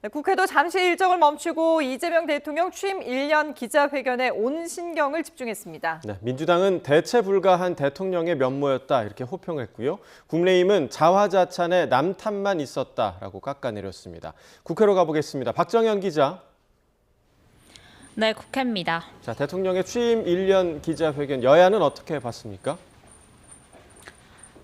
네, 국회도 잠시 일정을 멈추고 이재명 대통령 취임 1년 기자회견에 온 신경을 집중했습니다. 네, 민주당은 대체 불가한 대통령의 면모였다 이렇게 호평했고요. 국민의힘은 자화자찬에 남 탓만 있었다라고 깎아내렸습니다. 국회로 가보겠습니다. 박정현 기자. 네, 국회입니다. 자, 대통령의 취임 1년 기자회견 여야는 어떻게 봤습니까?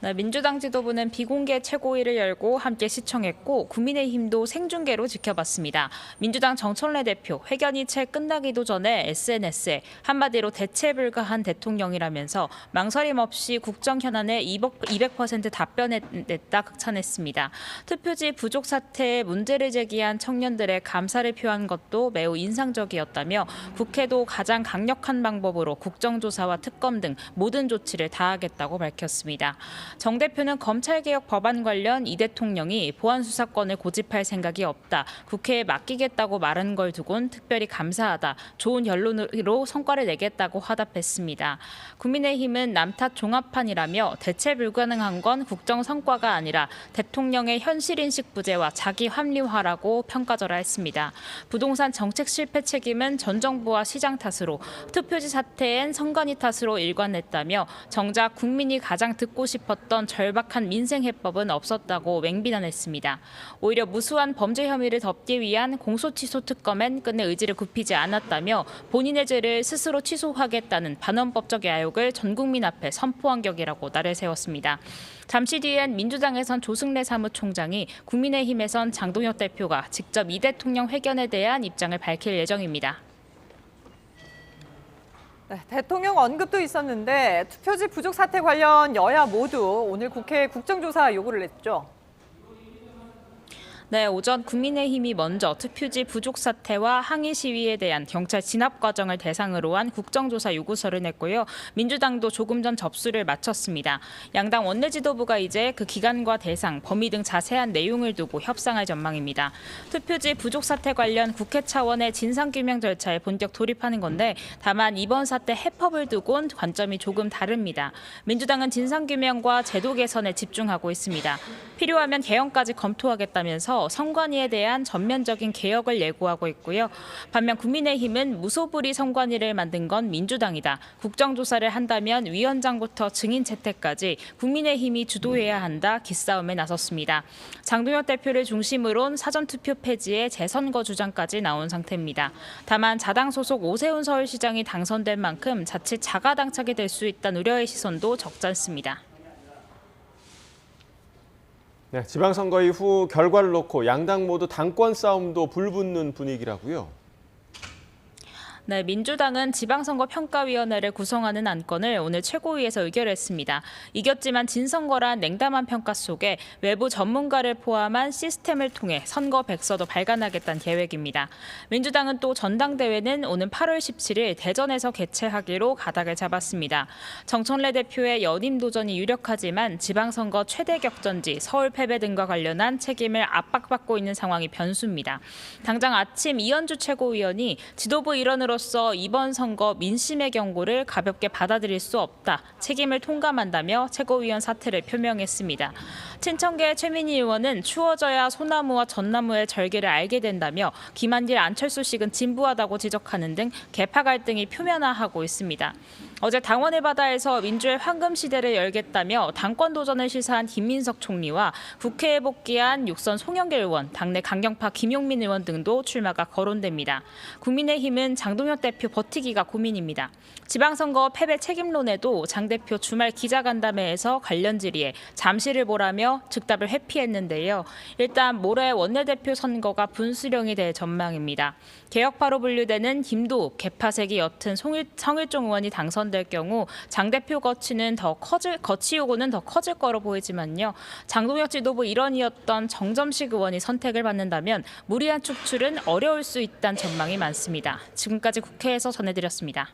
네, 민주당 지도부는 비공개 최고위를 열고 함께 시청했고 국민의힘도 생중계로 지켜봤습니다. 민주당 정청래 대표 회견이 채 끝나기도 전에 SNS에 한마디로 대체 불가한 대통령이라면서 망설임 없이 국정 현안에 200% 답변했다 극찬했습니다. 투표지 부족 사태에 문제를 제기한 청년들의 감사를 표한 것도 매우 인상적이었다며 국회도 가장 강력한 방법으로 국정조사와 특검 등 모든 조치를 다하겠다고 밝혔습니다. 정 대표는 검찰개혁 법안 관련 이 대통령이 보안수사권을 고집할 생각이 없다. 국회에 맡기겠다고 말한 걸 두곤 특별히 감사하다. 좋은 결론으로 성과를 내겠다고 화답했습니다. 국민의힘은 남탓 종합판이라며 대체 불가능한 건 국정 성과가 아니라 대통령의 현실인식 부재와 자기 합리화라고 평가절하했습니다. 부동산 정책 실패 책임은 전 정부와 시장 탓으로 투표지 사태엔 선관위 탓으로 일관했다며 정작 국민이 가장 듣고 싶었던 절박한 민생 해법은 없었다고 맹비난했습니다. 오히려 무수한 범죄 혐의를 덮기 위한 공소취소 특검엔 끝내 의지를 굽히지 않았다며 본인의 죄를 스스로 취소하겠다는 반헌법적 야욕을 전 국민 앞에 선포한 격이라고 날을 세웠습니다. 잠시 뒤엔 민주당에선 조승래 사무총장이 국민의힘에선 장동혁 대표가 직접 이 대통령 회견에 대한 입장을 밝힐 예정입니다. 네, 대통령 언급도 있었는데 투표지 부족 사태 관련 여야 모두 오늘 국회에 국정조사 요구를 했죠. 네, 오전 국민의힘이 먼저 투표지 부족 사태와 항의 시위에 대한 경찰 진압 과정을 대상으로 한 국정조사 요구서를 냈고요. 민주당도 조금 전 접수를 마쳤습니다. 양당 원내 지도부가 이제 그 기간과 대상, 범위 등 자세한 내용을 두고 협상할 전망입니다. 투표지 부족 사태 관련 국회 차원의 진상규명 절차에 본격 돌입하는 건데 다만 이번 사태 해법을 두곤 관점이 조금 다릅니다. 민주당은 진상규명과 제도 개선에 집중하고 있습니다. 필요하면 개헌까지 검토하겠다면서 선관위에 대한 전면적인 개혁을 예고하고 있고요. 반면 국민의힘은 무소불위 선관위를 만든 건 민주당이다. 국정조사를 한다면 위원장부터 증인 채택까지 국민의힘이 주도해야 한다. 기싸움에 나섰습니다. 장동혁 대표를 중심으론 사전투표 폐지에 재선거 주장까지 나온 상태입니다. 다만 자당 소속 오세훈 서울시장이 당선된 만큼 자칫 자가당착이 될 수 있다는 우려의 시선도 적지 않습니다. 네, 지방선거 이후 결과를 놓고 양당 모두 당권 싸움도 불붙는 분위기라고요. 네, 민주당은 지방선거 평가위원회를 구성하는 안건을 오늘 최고위에서 의결했습니다. 이겼지만 진 선거란 냉담한 평가 속에 외부 전문가를 포함한 시스템을 통해 선거 백서도 발간하겠다는 계획입니다. 민주당은 또 전당대회는 오는 8월 17일 대전에서 개최하기로 가닥을 잡았습니다. 정청래 대표의 연임 도전이 유력하지만 지방선거 최대 격전지 서울 패배 등과 관련한 책임을 압박받고 있는 상황이 변수입니다. 당장 아침 이현주 최고위원이 지도부 일원으로 이번 선거 민심의 경고를 가볍게 받아들일 수 없다. 책임을 통감한다며 최고위원 사퇴를 표명했습니다. 친천계 최민희 의원은 추워져야 소나무와 전나무의 절개를 알게 된다며 김한길 안철수식은 진부하다고 지적하는 등 계파 갈등이 표면화하고 있습니다. 어제 당원의 바다에서 민주의 황금 시대를 열겠다며 당권 도전을 시사한 김민석 총리와 국회에 복귀한 육선 송영길 의원, 당내 강경파 김용민 의원 등도 출마가 거론됩니다. 국민의힘은 장동혁 대표 버티기가 고민입니다. 지방선거 패배 책임론에도 장 대표 주말 기자간담회에서 관련 질의에 잠시를 보라며 즉답을 회피했는데요. 일단 모레 원내대표 선거가 분수령이 될 전망입니다. 개혁파로 분류되는 김도욱, 개파색이 옅은 성일종 의원이 당선될 경우 장 대표 거치 요구는 더 커질 거로 보이지만요. 장동혁 지도부 일원이었던 정점식 의원이 선택을 받는다면 무리한 축출은 어려울 수 있다는 전망이 많습니다. 지금까지 국회에서 전해드렸습니다.